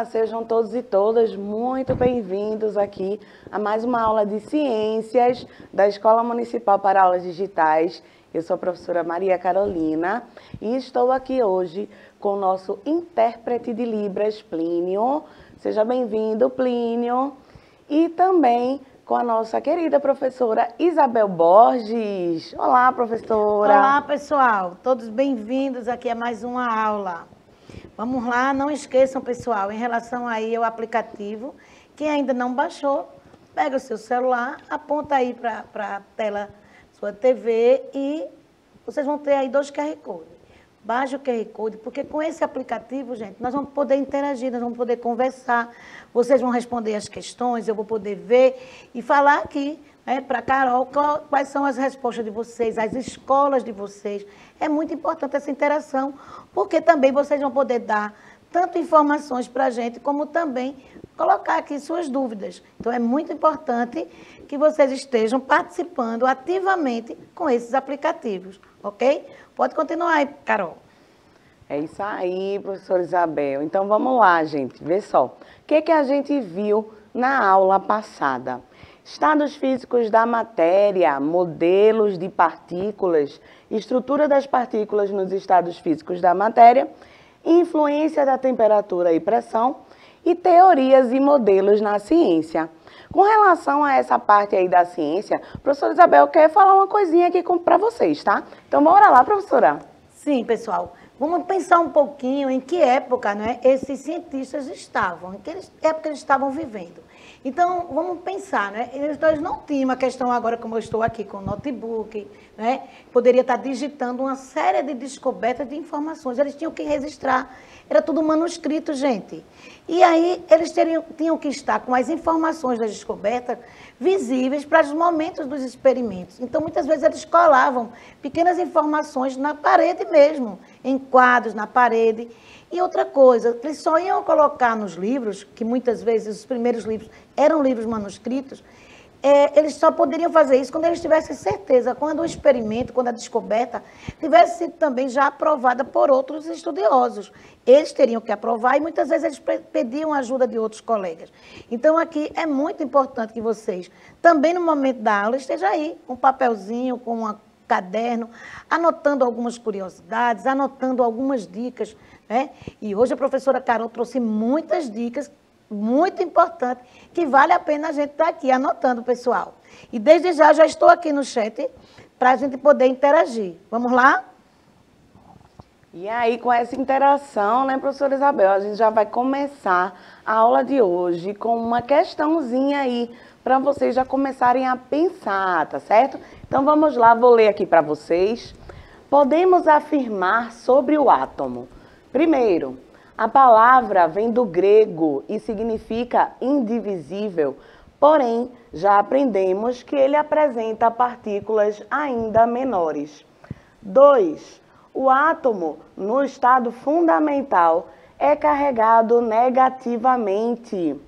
sejam todos e todas muito bem-vindos aqui a mais uma aula de Ciências da Escola Municipal para Aulas Digitais. Eu sou a professora Maria Carolina e estou aqui hoje com o nosso intérprete de Libras, Plínio. Seja bem-vindo, Plínio. E também com a nossa querida professora Isabel Borges. Olá, professora. Olá, pessoal. Todos bem-vindos aqui a mais uma aula. Vamos lá, não esqueçam, pessoal, em relação aí ao aplicativo, quem ainda não baixou, pega o seu celular, aponta aí para a tela sua TV e vocês vão ter aí 2 QR Code. Baixe o QR Code, porque com esse aplicativo, gente, nós vamos poder interagir, nós vamos poder conversar, vocês vão responder as questões, eu vou poder ver e falar aqui, para a Carol, quais são as respostas de vocês, as escolas de vocês. É muito importante essa interação, porque também vocês vão poder dar tanto informações para a gente, como também colocar aqui suas dúvidas. Então, é muito importante que vocês estejam participando ativamente com esses aplicativos, ok? Pode continuar aí, Carol. É isso aí, professora Isabel. Então, vamos lá, gente. Vê só. O que a gente viu na aula passada? Estados físicos da matéria, modelos de partículas, estrutura das partículas nos estados físicos da matéria, influência da temperatura e pressão e teorias e modelos na ciência. Com relação a essa parte aí da ciência, a professora Isabel quer falar uma coisinha aqui para vocês, tá? Então, bora lá, professora. Sim, pessoal. Vamos pensar um pouquinho em que época, esses cientistas estavam, em que época eles estavam vivendo. Então, vamos pensar, eles não tinham uma questão agora, como eu estou aqui com o notebook, poderia estar digitando uma série de descobertas de informações, eles tinham que registrar, era tudo manuscrito, gente. E aí, eles tinham que estar com as informações das descobertas visíveis para os momentos dos experimentos. Então, muitas vezes, eles colavam pequenas informações na parede mesmo, em quadros na parede. E outra coisa, eles só iam colocar nos livros, que muitas vezes os primeiros livros eram livros manuscritos, eles só poderiam fazer isso quando eles tivessem certeza, quando o experimento, quando a descoberta tivesse sido também já aprovada por outros estudiosos. Eles teriam que aprovar e muitas vezes eles pediam a ajuda de outros colegas. Então aqui é muito importante que vocês, também no momento da aula, estejam aí com um papelzinho, com um caderno, anotando algumas curiosidades, anotando algumas dicas, E hoje a professora Carol trouxe muitas dicas muito importante, que vale a pena a gente estar aqui anotando, pessoal. E desde já estou aqui no chat para a gente poder interagir. Vamos lá? E aí, com essa interação, professora Isabel, a gente já vai começar a aula de hoje com uma questãozinha aí, para vocês já começarem a pensar, tá certo? Então, vamos lá, vou ler aqui para vocês. Podemos afirmar sobre o átomo. Primeiro, a palavra vem do grego e significa indivisível, porém, já aprendemos que ele apresenta partículas ainda menores. 2. O átomo, no estado fundamental, é carregado negativamente.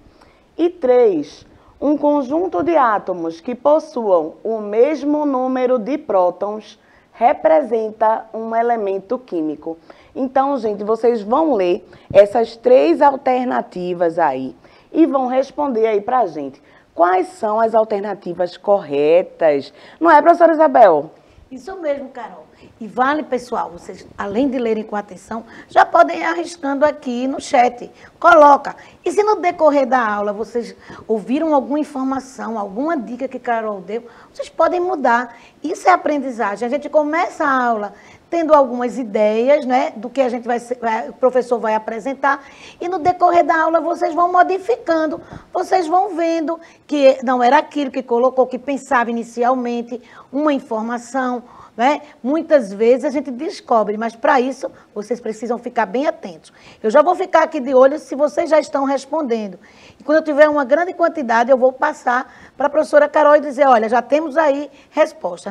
E 3. Um conjunto de átomos que possuam o mesmo número de prótons representa um elemento químico. Então, gente, vocês vão ler essas 3 alternativas aí e vão responder aí pra gente. Quais são as alternativas corretas? Não é, professora Isabel? Isso mesmo, Carol. E vale, pessoal, vocês, além de lerem com atenção, já podem ir arriscando aqui no chat. Coloca. E se no decorrer da aula vocês ouviram alguma informação, alguma dica que Carol deu, vocês podem mudar. Isso é aprendizagem. A gente começa a aula tendo algumas ideias, do que o professor vai apresentar, e no decorrer da aula vocês vão modificando, vocês vão vendo que não era aquilo que colocou, que pensava inicialmente, uma informação, Muitas vezes a gente descobre, mas para isso vocês precisam ficar bem atentos. Eu já vou ficar aqui de olho se vocês já estão respondendo. E quando eu tiver uma grande quantidade, eu vou passar para a professora Carol e dizer, olha, já temos aí resposta,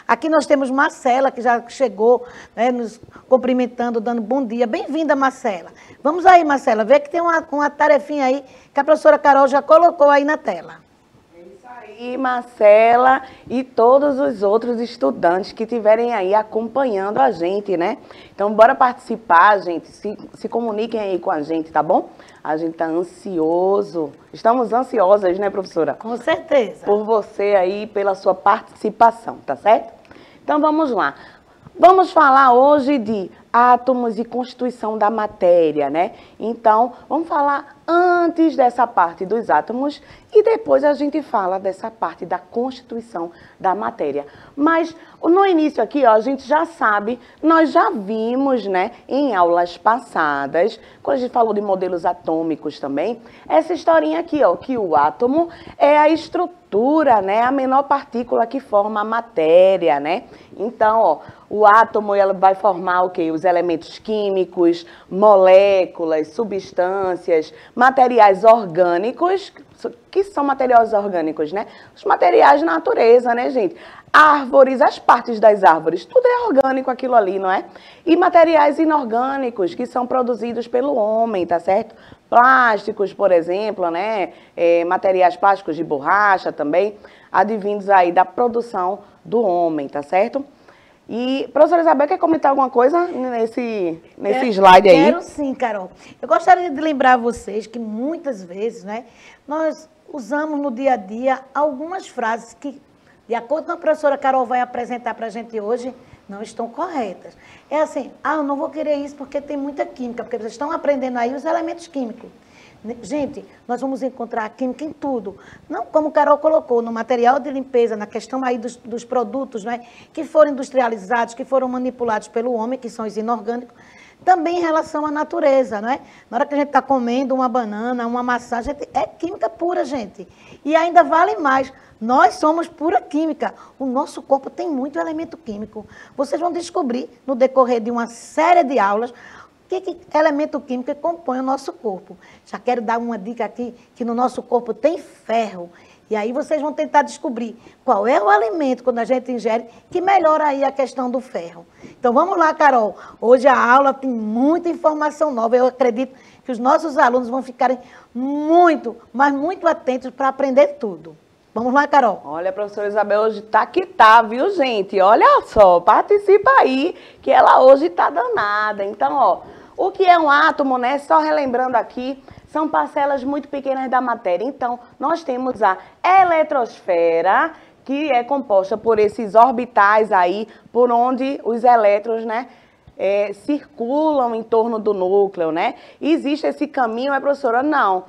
Aqui nós temos Marcela, que já chegou, nos cumprimentando, dando bom dia. Bem-vinda, Marcela. Vamos aí, Marcela, vê que tem uma tarefinha aí que a professora Carol já colocou aí na tela. É isso aí. aí, Marcela e todos os outros estudantes que estiverem aí acompanhando a gente, né? Então, bora participar, gente. Se comuniquem aí com a gente, tá bom? A gente tá ansioso. Estamos ansiosas, né, professora? Com certeza. Por você aí, pela sua participação, tá certo? Então, vamos lá. Vamos falar hoje de átomos e constituição da matéria, né? Então, vamos falar antes dessa parte dos átomos e depois a gente fala dessa parte da constituição da matéria. Mas no início aqui, ó, a gente já sabe, nós já vimos, né, em aulas passadas, quando a gente falou de modelos atômicos também, essa historinha aqui, ó, que o átomo é a estrutura, né, a menor partícula que forma a matéria, né? Então, ó, o átomo ela vai formar o quê? Os elementos químicos, moléculas, substâncias, materiais orgânicos. Que são materiais orgânicos, né? Os materiais da natureza, né, gente? Árvores, as partes das árvores, tudo é orgânico aquilo ali, não é? E materiais inorgânicos que são produzidos pelo homem, tá certo? Plásticos, por exemplo, né? Materiais plásticos de borracha também, advindos aí da produção do homem, tá certo? E, professora Isabel, quer comentar alguma coisa nesse slide aí? Quero sim, Carol. Eu gostaria de lembrar a vocês que muitas vezes, né, nós usamos no dia a dia algumas frases que, de acordo com a professora Carol vai apresentar para a gente hoje, não estão corretas. É assim, eu não vou querer isso porque tem muita química, porque vocês estão aprendendo aí os elementos químicos. Gente, nós vamos encontrar química em tudo. Não como o Carol colocou, no material de limpeza, na questão aí dos produtos, né, que foram industrializados, que foram manipulados pelo homem, que são os inorgânicos, também em relação à natureza, não é? Na hora que a gente está comendo uma banana, uma maçã, é química pura, gente. E ainda vale mais, nós somos pura química. O nosso corpo tem muito elemento químico. Vocês vão descobrir, no decorrer de uma série de aulas, que elemento químico compõe o nosso corpo. Já quero dar uma dica aqui, que no nosso corpo tem ferro. E aí vocês vão tentar descobrir qual é o alimento, quando a gente ingere, que melhora aí a questão do ferro. Então vamos lá, Carol. Hoje a aula tem muita informação nova. Eu acredito que os nossos alunos vão ficarem muito, mas muito atentos para aprender tudo. Vamos lá, Carol. Olha, a professora Isabel hoje tá que tá, viu, gente? Olha só, participa aí, que ela hoje tá danada. Então, ó, o que é um átomo, né? Só relembrando aqui, são parcelas muito pequenas da matéria. Então, nós temos a eletrosfera, que é composta por esses orbitais aí, por onde os elétrons, né, circulam em torno do núcleo, né? E existe esse caminho, professora? Não.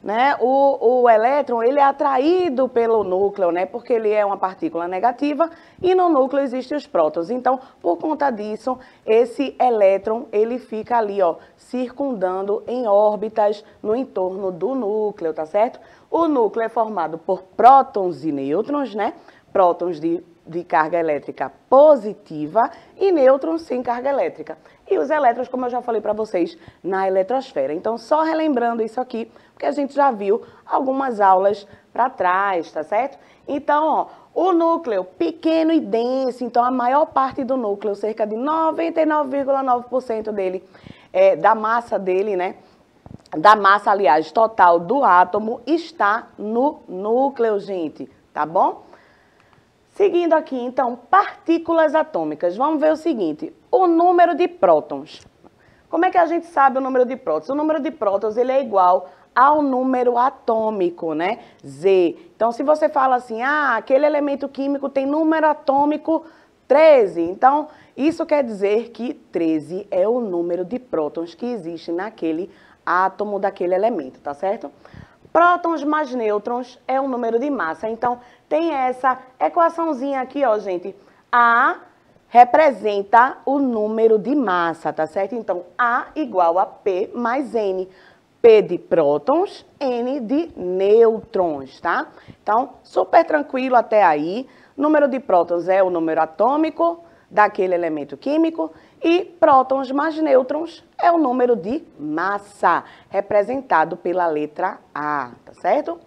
Né? O elétron ele é atraído pelo núcleo, né? Porque ele é uma partícula negativa e no núcleo existem os prótons. Então, por conta disso, esse elétron ele fica ali, ó, circundando em órbitas no entorno do núcleo, tá certo? O núcleo é formado por prótons e nêutrons, né? Prótons de carga elétrica positiva e nêutrons sem carga elétrica. E os elétrons, como eu já falei para vocês, na eletrosfera. Então, só relembrando isso aqui, porque a gente já viu algumas aulas para trás, tá certo? Então, ó, o núcleo pequeno e denso, então a maior parte do núcleo, cerca de 99,9% dele, da massa dele, né? Da massa, aliás, total do átomo, está no núcleo, gente, tá bom? Seguindo aqui, então, partículas atômicas. Vamos ver o seguinte, o número de prótons. Como é que a gente sabe o número de prótons? O número de prótons ele é igual ao número atômico, né? Z. Então, se você fala assim, aquele elemento químico tem número atômico 13. Então, isso quer dizer que 13 é o número de prótons que existe naquele átomo daquele elemento, tá certo? Prótons mais nêutrons é o número de massa. Então, tem essa equaçãozinha aqui, ó, gente. A representa o número de massa, tá certo? Então, A igual a P mais N. P de prótons, N de nêutrons, tá? Então, super tranquilo até aí. Número de prótons é o número atômico daquele elemento químico e prótons mais nêutrons é o número de massa, representado pela letra A, tá certo?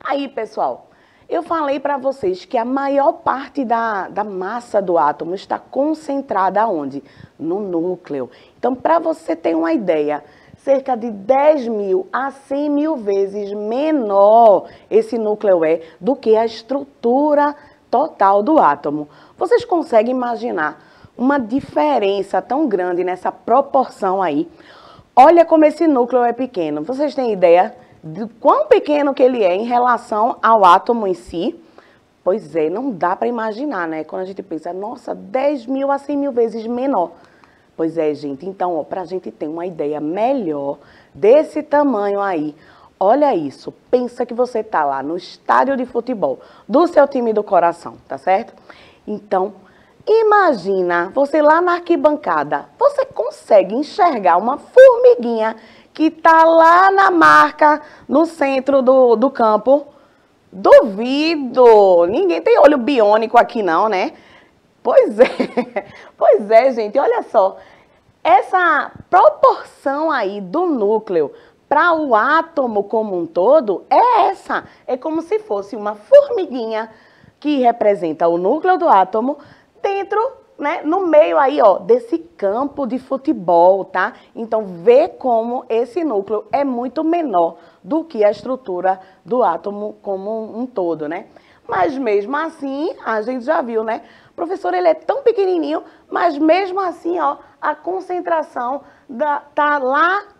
Aí, pessoal, eu falei para vocês que a maior parte da massa do átomo está concentrada onde? No núcleo. Então, para você ter uma ideia, cerca de 10 mil a 100 mil vezes menor esse núcleo é do que a estrutura total do átomo. Vocês conseguem imaginar uma diferença tão grande nessa proporção aí? Olha como esse núcleo é pequeno. Vocês têm ideia de quão pequeno que ele é em relação ao átomo em si? Pois é, não dá para imaginar, né? Quando a gente pensa, nossa, 10 mil a 100 mil vezes menor. Pois é, gente. Então, para a gente ter uma ideia melhor desse tamanho aí, olha isso. Pensa que você está lá no estádio de futebol do seu time do coração, tá certo? Então, imagina você lá na arquibancada. Você consegue enxergar uma formiguinha que está lá na marca, no centro do campo? Duvido! Ninguém tem olho biônico aqui não, né? Pois é, pois é, gente, olha só. Essa proporção aí do núcleo para o átomo como um todo é essa. É como se fosse uma formiguinha que representa o núcleo do átomo dentro, né, no meio aí, ó, desse campo de futebol, tá? Então, vê como esse núcleo é muito menor do que a estrutura do átomo como um todo, né? Mas mesmo assim, a gente já viu, né? Professor, ele é tão pequenininho, mas mesmo assim, ó, a concentração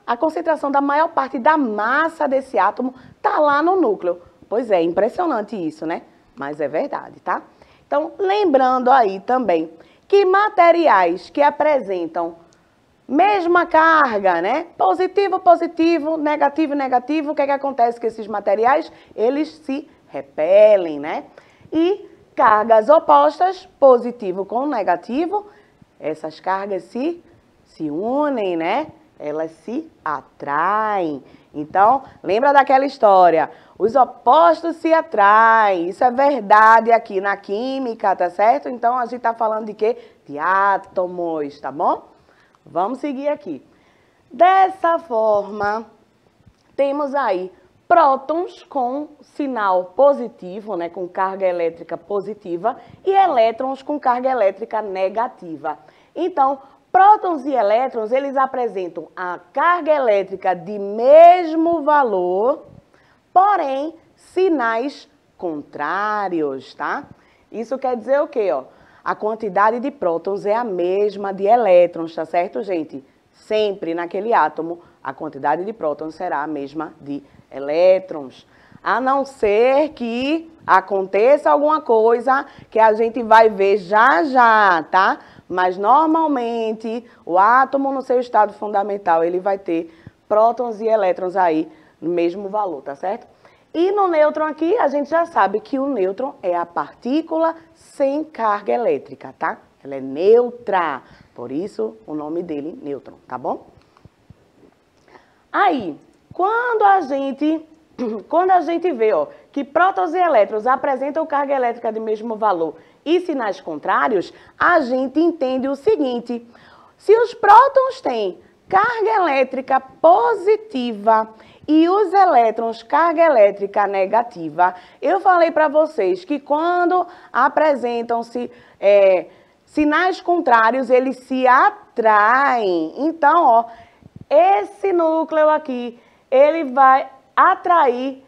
a concentração da maior parte da massa desse átomo tá lá no núcleo. Pois é, impressionante isso, né? Mas é verdade, tá? Então, lembrando aí também que materiais que apresentam mesma carga, né? Positivo, positivo, negativo, negativo, o que é que acontece com esses materiais? Eles se repelem, né? E cargas opostas, positivo com negativo, essas cargas se unem, né? Elas se atraem. Então, lembra daquela história? Os opostos se atraem. Isso é verdade aqui na química, tá certo? Então, a gente tá falando de quê? De átomos, tá bom? Vamos seguir aqui. Dessa forma, temos aí prótons com sinal positivo, né, com carga elétrica positiva, e elétrons com carga elétrica negativa. Então, prótons e elétrons, eles apresentam a carga elétrica de mesmo valor, porém, sinais contrários, tá? Isso quer dizer o quê, ó? A quantidade de prótons é a mesma de elétrons, tá certo, gente? Sempre naquele átomo, a quantidade de prótons será a mesma de elétrons. A não ser que aconteça alguma coisa que a gente vai ver já já, tá? Mas normalmente o átomo no seu estado fundamental, ele vai ter prótons e elétrons aí no mesmo valor, tá certo? E no nêutron aqui, a gente já sabe que o nêutron é a partícula sem carga elétrica, tá? Ela é neutra, por isso o nome dele, nêutron, tá bom? Aí, quando a gente vê, ó, que prótons e elétrons apresentam carga elétrica de mesmo valor e sinais contrários, a gente entende o seguinte: se os prótons têm carga elétrica positiva e os elétrons carga elétrica negativa, eu falei para vocês que quando apresentam-se sinais contrários, eles se atraem. Então, ó, esse núcleo aqui, ele vai atrair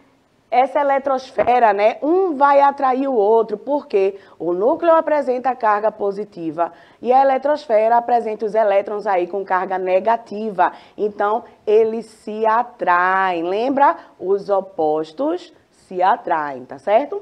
essa eletrosfera, né? Um vai atrair o outro, porque o núcleo apresenta carga positiva e a eletrosfera apresenta os elétrons aí com carga negativa. Então, eles se atraem. Lembra? Os opostos se atraem, tá certo?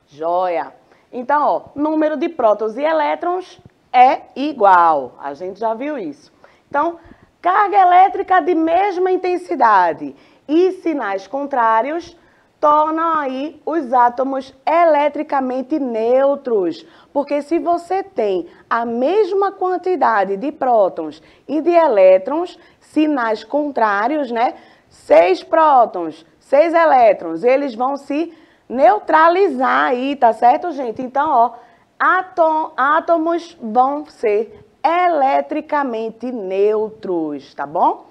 Joia! Então, ó, número de prótons e elétrons é igual. A gente já viu isso. Então, carga elétrica de mesma intensidade e sinais contrários tornam aí os átomos eletricamente neutros. Porque se você tem a mesma quantidade de prótons e de elétrons, sinais contrários, né? 6 prótons, 6 elétrons, eles vão se neutralizar aí, tá certo, gente? Então, ó, átomos vão ser eletricamente neutros, tá bom?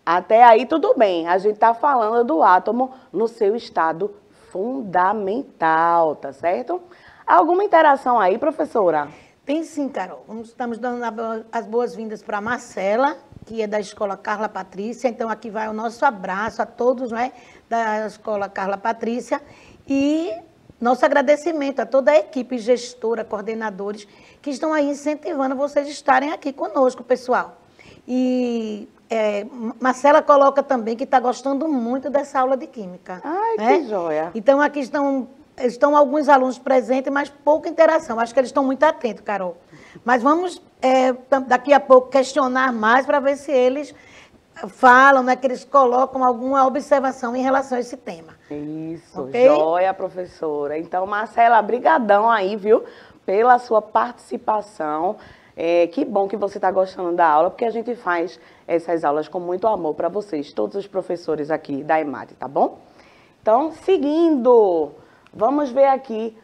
Até aí tudo bem, a gente tá falando do átomo no seu estado fundamental, tá certo? Alguma interação aí, professora? Tem sim, Carol. Estamos dando as boas-vindas para a Marcela, aqui é da Escola Carla Patrícia, então aqui vai o nosso abraço a todos, né, da Escola Carla Patrícia e nosso agradecimento a toda a equipe gestora, coordenadores que estão aí incentivando vocês a estarem aqui conosco, pessoal. E Marcela coloca também que está gostando muito dessa aula de Química. Ai, né? que joia. Então aqui estão alguns alunos presentes, mas pouca interação. Acho que eles estão muito atentos, Carol. Mas vamos daqui a pouco questionar mais para ver se eles falam, né, que eles colocam alguma observação em relação a esse tema. Isso, okay? Joia, professora. Então, Marcela, brigadão aí, viu, pela sua participação. Que bom que você está gostando da aula, porque a gente faz essas aulas com muito amor para vocês, todos os professores aqui da EMAD, tá bom? Então, seguindo, vamos ver aqui.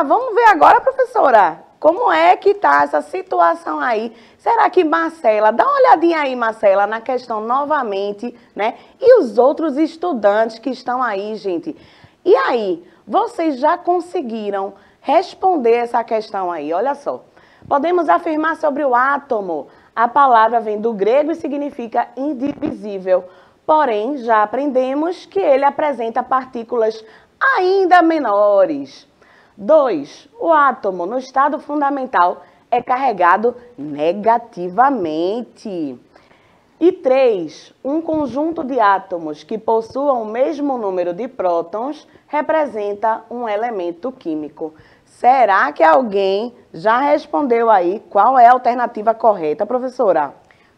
Vamos ver agora, professora, como é que está essa situação aí? Será que Marcela, dá uma olhadinha aí, Marcela, na questão novamente, né? E os outros estudantes que estão aí, gente. E aí, vocês já conseguiram responder essa questão aí? Olha só. Podemos afirmar sobre o átomo. A palavra vem do grego e significa indivisível. Porém, já aprendemos que ele apresenta partículas ainda menores. 2. O átomo, no estado fundamental, é carregado negativamente. E 3. Um conjunto de átomos que possuam o mesmo número de prótons representa um elemento químico. Será que alguém já respondeu aí qual é a alternativa correta, professora?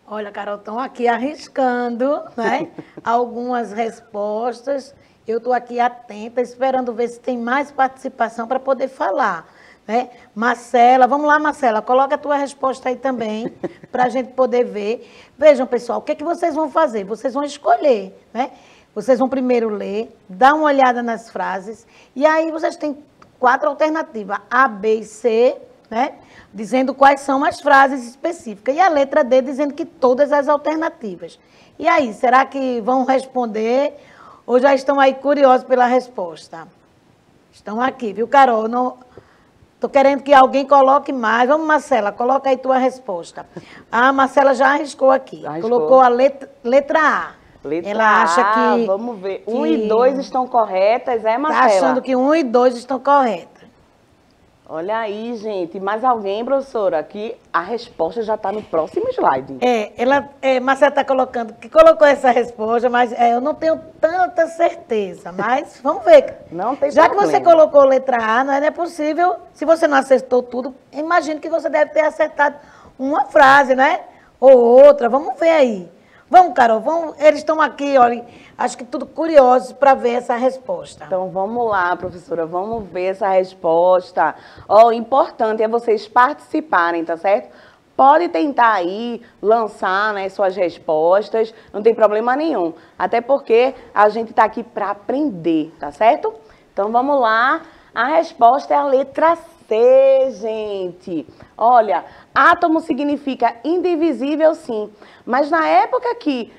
Olha, Carol, estão aqui arriscando, né, algumas respostas. Eu estou aqui atenta, esperando ver se tem mais participação para poder falar, né? Marcela, vamos lá, Marcela, coloca a tua resposta aí também, para a gente poder ver. Vejam, pessoal, o que vocês vão fazer? Vocês vão escolher, né? Vocês vão primeiro ler, dar uma olhada nas frases, e aí vocês têm 4 alternativas, A, B e C, né? Dizendo quais são as frases específicas. E a letra D dizendo que todas as alternativas. E aí, será que vão responder ou já estão aí curiosos pela resposta? Estão aqui, viu, Carol? Estou querendo que alguém coloque mais. Vamos, Marcela, coloca aí tua resposta. A Marcela já arriscou aqui. Colocou a letra A. Ela acha que... Vamos ver. 1 e 2 estão corretas, Marcela? Está achando que 1 e 2 estão corretas. Olha aí, gente. Mais alguém, professora? Que a resposta já está no próximo slide. Marcela está colocando, que colocou essa resposta, mas eu não tenho tanta certeza. Mas vamos ver. Não tem Já problema. que você colocou letra A, não é possível. Se você não acertou tudo, imagino que você deve ter acertado uma frase, né? Ou outra. Vamos ver aí. Vamos, Carol, vamos. Eles estão aqui, olha, acho que tudo curiosos para ver essa resposta. Então, vamos lá, professora, vamos ver essa resposta. O importante é vocês participarem, tá certo? Pode tentar aí lançar, né, suas respostas, não tem problema nenhum. Até porque a gente está aqui para aprender, tá certo? Então, vamos lá. A resposta é a letra C, gente. Olha, átomo significa indivisível, sim. Mas na época que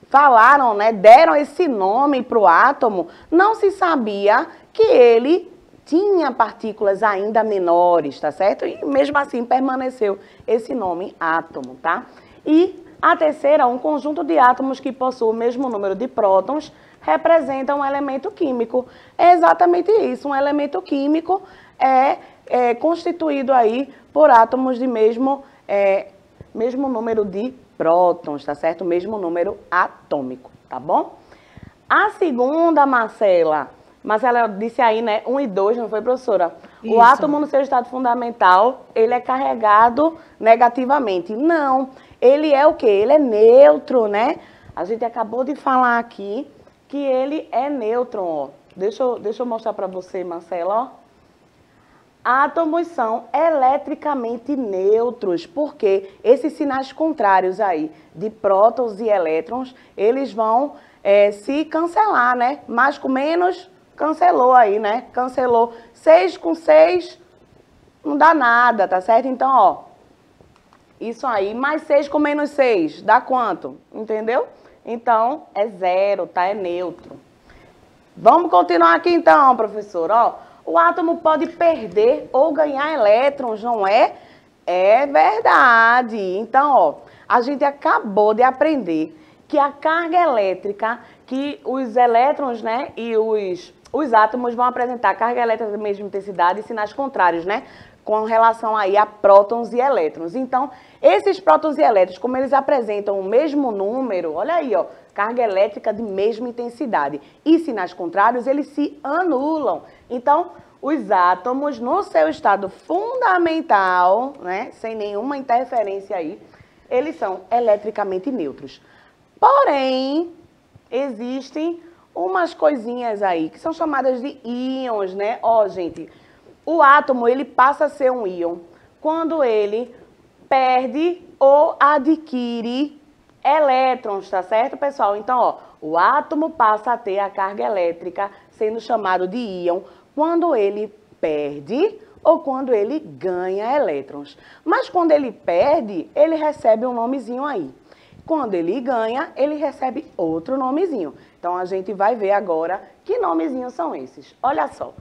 falaram, né, deram esse nome para o átomo, não se sabia que ele tinha partículas ainda menores, tá certo? E mesmo assim permaneceu esse nome átomo, tá? E a terceira, um conjunto de átomos que possui o mesmo número de prótons representa um elemento químico. É exatamente isso, um elemento químico é constituído aí por átomos de mesmo número de prótons, tá certo? Mesmo número atômico, tá bom? A segunda, Marcela disse aí, né, 1 e 2, não foi, professora? Isso. O átomo no seu estado fundamental, ele é carregado negativamente. Não, ele é o quê? Ele é neutro, né? A gente acabou de falar aqui que ele é nêutron, ó. Deixa eu mostrar para você, Marcela, ó. Átomos são eletricamente neutros, porque esses sinais contrários aí de prótons e elétrons, eles vão se cancelar, né? Mais com menos, cancelou aí, né? Cancelou 6 com 6, não dá nada, tá certo? Então, ó, isso aí, mais 6 com menos 6, dá quanto? Entendeu? Então, é 0, tá? É neutro. Vamos continuar aqui então, professor, ó. O átomo pode perder ou ganhar elétrons, não é? É verdade. Então, ó, a gente acabou de aprender que a carga elétrica, que os elétrons, né, e os átomos vão apresentar carga elétrica da mesma intensidade e sinais contrários, né, com relação aí a prótons e elétrons. Então, esses prótons e elétrons, como eles apresentam o mesmo número, olha aí, ó, carga elétrica de mesma intensidade e sinais contrários, eles se anulam. Então, os átomos, no seu estado fundamental, né, sem nenhuma interferência aí, eles são eletricamente neutros. Porém, existem umas coisinhas aí que são chamadas de íons, né? Ó, gente, o átomo, ele passa a ser um íon quando ele perde ou adquire elétrons, tá certo, pessoal? Então, ó, o átomo passa a ter a carga elétrica sendo chamado de íon quando ele perde ou quando ele ganha elétrons. Mas quando ele perde, ele recebe um nomezinho aí. Quando ele ganha, ele recebe outro nomezinho. Então, a gente vai ver agora que nomezinhos são esses. Olha só.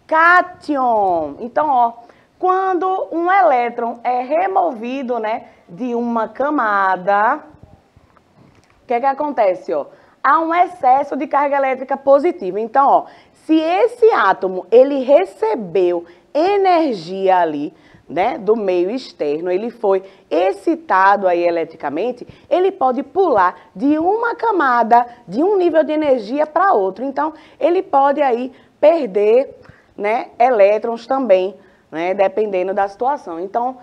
Cátion. Então, ó, quando um elétron é removido, né, de uma camada, o que acontece, ó? Há um excesso de carga elétrica positiva. Então, ó, se esse átomo, ele recebeu energia ali, né, do meio externo, ele foi excitado aí eletricamente, ele pode pular de uma camada, de um nível de energia para outro. Então, ele pode aí perder, né, elétrons também, né, dependendo da situação. Então,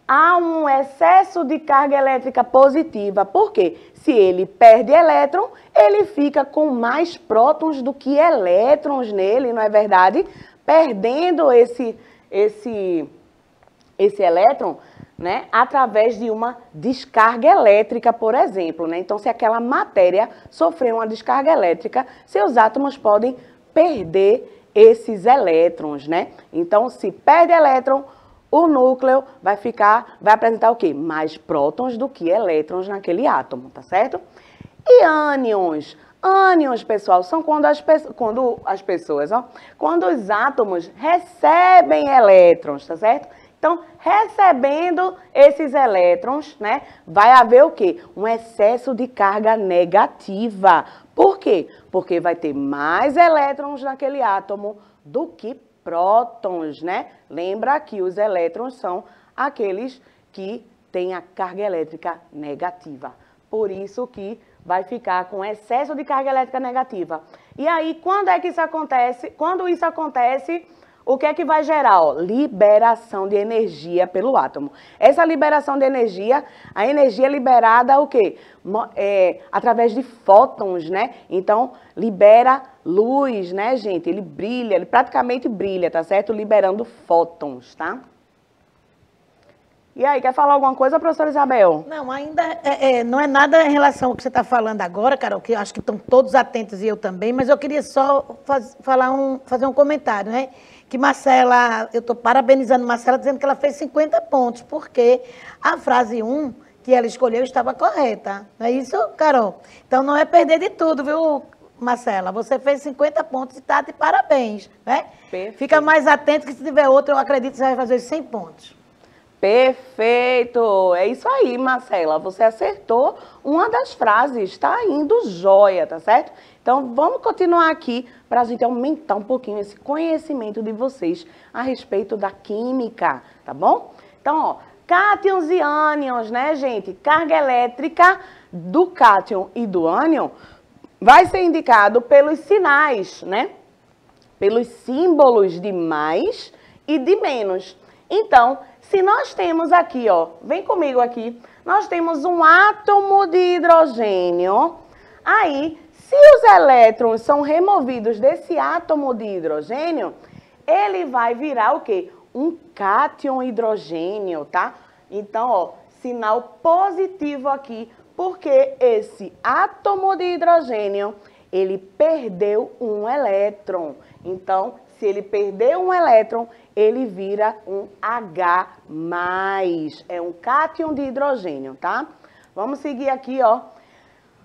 há um excesso de carga elétrica positiva. Por quê? Se ele perde elétron, ele fica com mais prótons do que elétrons nele, não é verdade? Perdendo esse elétron, né, através de uma descarga elétrica, por exemplo, né? Então, se aquela matéria sofrer uma descarga elétrica, seus átomos podem perder esses elétrons, né? Então, se perde elétron, o núcleo vai apresentar o quê? Mais prótons do que elétrons naquele átomo, tá certo? E ânions? Ânions, pessoal, são quando os átomos recebem elétrons, tá certo? Então, recebendo esses elétrons, né, vai haver o quê? Um excesso de carga negativa. Por quê? Porque vai ter mais elétrons naquele átomo do que prótons, né? Lembra que os elétrons são aqueles que têm a carga elétrica negativa. Por isso que vai ficar com excesso de carga elétrica negativa. E aí, quando é que isso acontece? Quando isso acontece, o que é que vai gerar? Ó, liberação de energia pelo átomo. Essa liberação de energia, a energia é liberada o quê? Através de fótons, né? Então, libera luz, né, gente? Ele brilha, ele praticamente brilha, tá certo? Liberando fótons, tá? E aí, quer falar alguma coisa, professora Isabel? Não, ainda não é nada em relação ao que você está falando agora, Carol, que eu acho que estão todos atentos e eu também, mas eu queria só fazer um comentário, né? Que Marcela, eu estou parabenizando Marcela, dizendo que ela fez 50 pontos, porque a frase 1 que ela escolheu estava correta. Não é isso, Carol? Então, não é perder de tudo, viu, Marcela? Você fez 50 pontos e está de parabéns, né? Perfeito. Fica mais atento que se tiver outro, eu acredito que você vai fazer 100 pontos. Perfeito! É isso aí, Marcela. Você acertou uma das frases, tá indo joia, tá certo? Então, vamos continuar aqui para a gente aumentar um pouquinho esse conhecimento de vocês a respeito da química, tá bom? Então, ó, cátions e ânions, né, gente? Carga elétrica do cátion e do ânion vai ser indicado pelos sinais, né? Pelos símbolos de mais e de menos. Então, se nós temos aqui, ó, vem comigo aqui, nós temos um átomo de hidrogênio, aí, se os elétrons são removidos desse átomo de hidrogênio, ele vai virar o quê? Um cátion hidrogênio, tá? Então, ó, sinal positivo aqui, porque esse átomo de hidrogênio, ele perdeu um elétron. Então, se ele perder um elétron, ele vira um H+, é um cátion de hidrogênio, tá? Vamos seguir aqui, ó.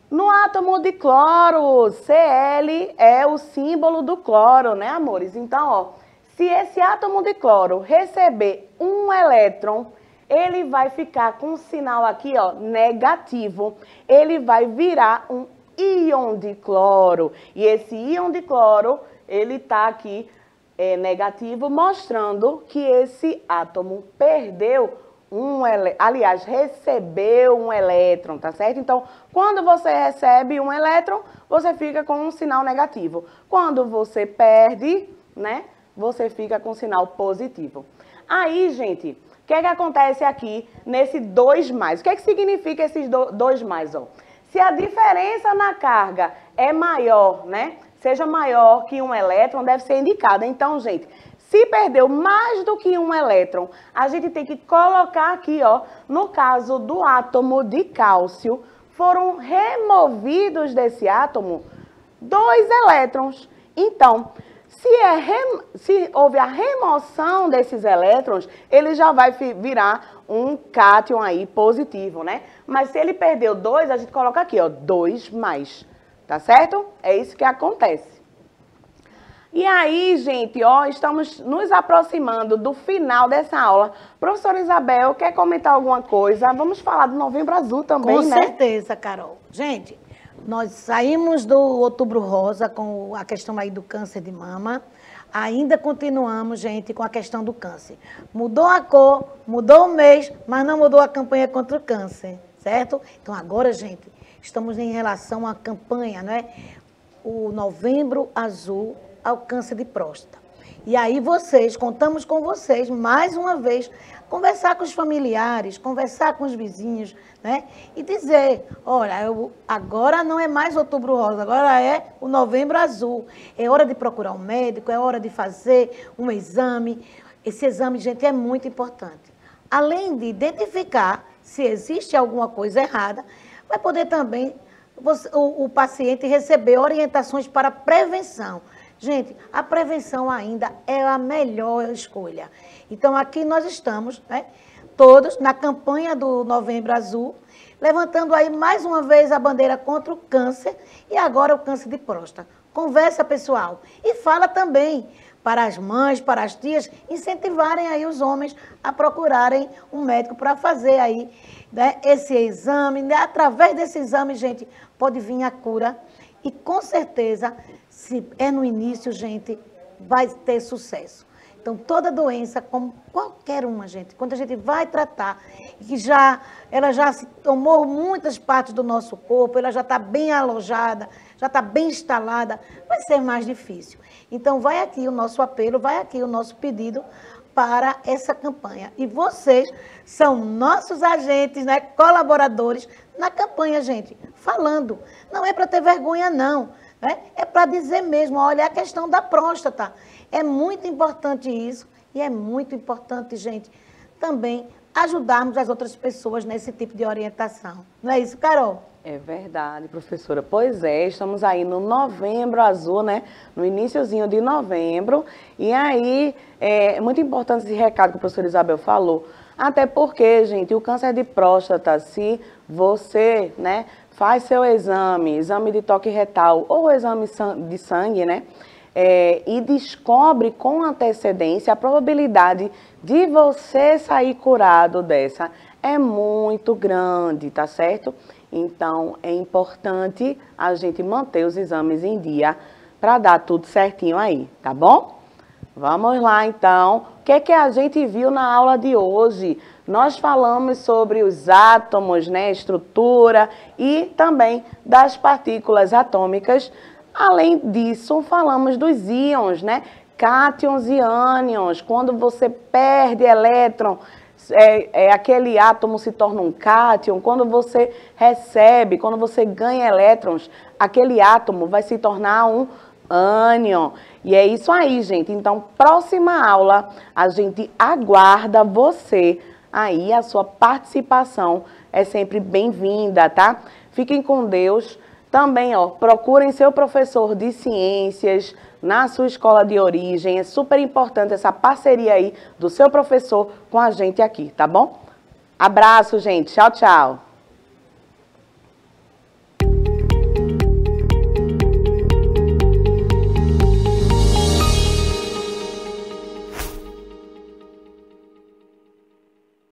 No átomo de cloro, Cl é o símbolo do cloro, né, amores? Então, ó, se Se esse átomo de cloro receber um elétron, ele vai ficar com um sinal aqui, ó, negativo. Ele vai virar um íon de cloro. E esse íon de cloro, ele está aqui negativo, mostrando que esse átomo perdeu aliás, recebeu um elétron, tá certo? Então, quando você recebe um elétron, você fica com um sinal negativo. Quando você perde, né, você fica com um sinal positivo. Aí, gente, o que é que acontece aqui nesse 2+? O que é que significa esses 2+? Ó? Se a diferença na carga é maior, né, seja maior que um elétron, deve ser indicada. Então, gente, se perdeu mais do que um elétron, a gente tem que colocar aqui, ó, no caso do átomo de cálcio, foram removidos desse átomo 2 elétrons. Então, se houve a remoção desses elétrons, ele já vai virar um cátion aí positivo, né? Mas se ele perdeu 2, a gente coloca aqui, ó, 2+, tá certo? É isso que acontece. E aí, gente, ó, estamos nos aproximando do final dessa aula. Professora Isabel, quer comentar alguma coisa? Vamos falar do Novembro Azul também, Com né? Com certeza, Carol. Gente, nós saímos do Outubro Rosa com a questão aí do câncer de mama. Ainda continuamos, gente, com a questão do câncer. Mudou a cor, mudou o mês, mas não mudou a campanha contra o câncer, certo? Então agora, gente, estamos em relação à campanha, né? O Novembro Azul ao câncer de próstata. E aí contamos com vocês, mais uma vez, conversar com os familiares, conversar com os vizinhos, né? E dizer, olha, agora não é mais Outubro Rosa, agora é o Novembro Azul. É hora de procurar um médico, é hora de fazer um exame. Esse exame, gente, é muito importante. Além de identificar se existe alguma coisa errada, vai poder também o paciente receber orientações para prevenção. Gente, a prevenção ainda é a melhor escolha. Então, aqui nós estamos, né, todos na campanha do Novembro Azul, levantando aí mais uma vez a bandeira contra o câncer e agora o câncer de próstata. Conversa, pessoal, e fala também para as mães, para as tias, incentivarem aí os homens a procurarem um médico para fazer aí, né, esse exame. Né? Através desse exame, gente, pode vir a cura e com certeza, se é no início, gente, vai ter sucesso. Então, toda doença, como qualquer uma, gente, quando a gente vai tratar, que ela já se tomou muitas partes do nosso corpo, ela já está bem alojada, já está bem instalada, vai ser mais difícil. Então, vai aqui o nosso apelo, vai aqui o nosso pedido para essa campanha. E vocês são nossos agentes, né, colaboradores na campanha, gente, falando. Não é para ter vergonha, não. Né? É para dizer mesmo, olha, a questão da próstata. É muito importante isso e é muito importante, gente, também ajudarmos as outras pessoas nesse tipo de orientação. Não é isso, Carol? É verdade, professora. Pois é, estamos aí no Novembro Azul, né? No iniciozinho de novembro. E aí, é muito importante esse recado que a professora Isabel falou. Até porque, gente, o câncer de próstata, se você, né, faz seu exame de toque retal ou exame de sangue, né? E descobre com antecedência, a probabilidade de você sair curado dessa é muito grande, tá certo? Então, é importante a gente manter os exames em dia para dar tudo certinho aí, tá bom? Vamos lá, então. O que é que a gente viu na aula de hoje? Nós falamos sobre os átomos, né, estrutura e também das partículas atômicas. Além disso, falamos dos íons, né, cátions e ânions. Quando você perde elétron, aquele átomo se torna um cátion. Quando você recebe, quando você ganha elétrons, aquele átomo vai se tornar um ânion. E é isso aí, gente. Então, próxima aula, a gente aguarda você aí, a sua participação é sempre bem-vinda, tá? Fiquem com Deus. Também, ó, procurem seu professor de ciências na sua escola de origem. É super importante essa parceria aí do seu professor com a gente aqui, tá bom? Abraço, gente. Tchau, tchau.